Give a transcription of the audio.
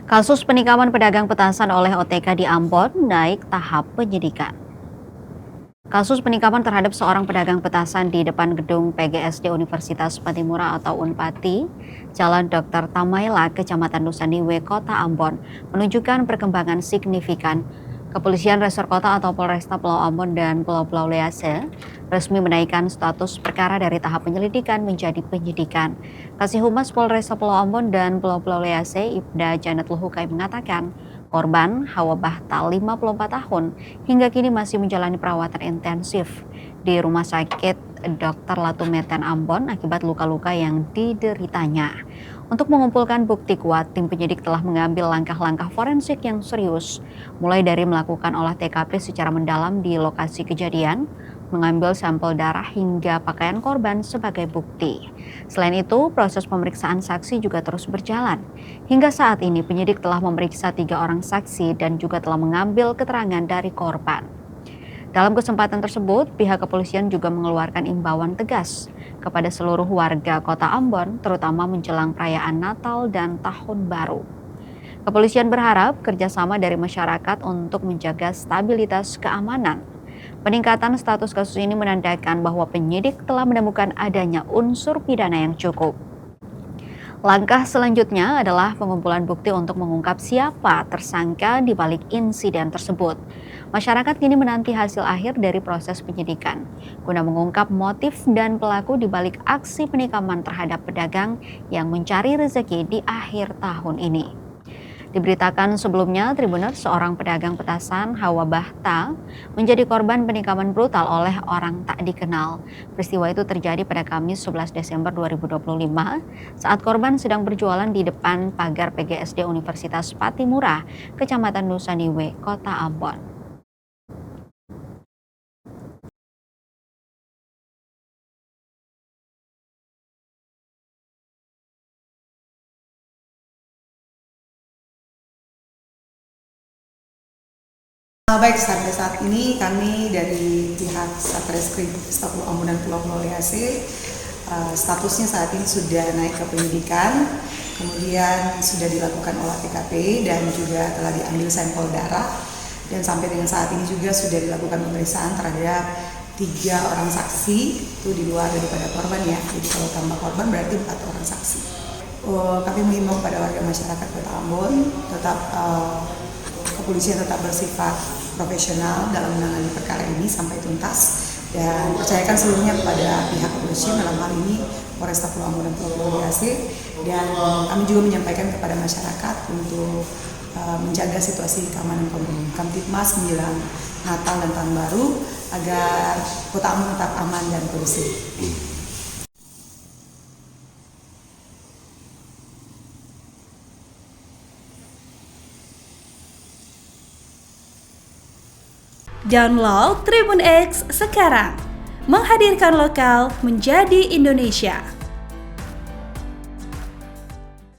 Kasus penikaman pedagang petasan oleh OTK di Ambon naik tahap penyidikan. Kasus penikaman terhadap seorang pedagang petasan di depan gedung PGSD Universitas Patimura atau Unpati, Jalan Dr. Tamaila, Kecamatan Nusaniwe, Kota Ambon, menunjukkan perkembangan signifikan. Kepolisian Resor Kota atau Polresta Pulau Ambon dan Pulau-Pulau Lease resmi menaikkan status perkara dari tahap penyelidikan menjadi penyidikan. Kasih Humas Polresta Pulau Ambon dan Pulau-Pulau Lease, Ibda Janet Luhukai mengatakan, korban Hawa Bahta 54 tahun hingga kini masih menjalani perawatan intensif di Rumah Sakit Dr. Latumeten Ambon akibat luka-luka yang dideritanya. Untuk mengumpulkan bukti kuat, tim penyidik telah mengambil langkah-langkah forensik yang serius, mulai dari melakukan olah TKP secara mendalam di lokasi kejadian, mengambil sampel darah hingga pakaian korban sebagai bukti. Selain itu, proses pemeriksaan saksi juga terus berjalan. Hingga saat ini penyidik telah memeriksa 3 orang saksi dan juga telah mengambil keterangan dari korban. Dalam kesempatan tersebut, pihak kepolisian juga mengeluarkan imbauan tegas kepada seluruh warga Kota Ambon, terutama menjelang perayaan Natal dan Tahun Baru. Kepolisian berharap kerjasama dari masyarakat untuk menjaga stabilitas keamanan. Peningkatan status kasus ini menandakan bahwa penyidik telah menemukan adanya unsur pidana yang cukup. Langkah selanjutnya adalah pengumpulan bukti untuk mengungkap siapa tersangka di balik insiden tersebut. Masyarakat kini menanti hasil akhir dari proses penyidikan guna mengungkap motif dan pelaku di balik aksi penikaman terhadap pedagang yang mencari rezeki di akhir tahun ini. Diberitakan sebelumnya, Tribuners, seorang pedagang petasan Hawa Bahta, menjadi korban penikaman brutal oleh orang tak dikenal. Peristiwa itu terjadi pada Kamis 11 Desember 2025 saat korban sedang berjualan di depan pagar PGSD Universitas Patimura, Kecamatan Nusaniwe, Kota Ambon. Baik, sampai saat ini kami dari pihak Satreskrim Staf Ambon dan Pulau-Pulau Lease statusnya saat ini sudah naik ke penyidikan, kemudian sudah dilakukan olah TKP dan juga telah diambil sampel darah, dan sampai dengan saat ini juga sudah dilakukan pemeriksaan terhadap 3 orang saksi, itu di luar daripada korban ya, jadi kalau tambah korban berarti 4 orang saksi. Kami mengimbau pada warga masyarakat Kota Ambon tetap kepolisian tetap bersifat profesional dalam menangani perkara ini sampai tuntas dan percayakan seluruhnya kepada pihak kepolisian, dalam hal ini Polresta Pulau Ambon dan Pulau-Pulau Lease, dan kami juga menyampaikan kepada masyarakat untuk menjaga situasi keamanan Kamtipmas menjelang Natal dan Tahun Baru agar Kota Ambon tetap aman dan kondusif. Download Tribun X sekarang, menghadirkan lokal menjadi Indonesia.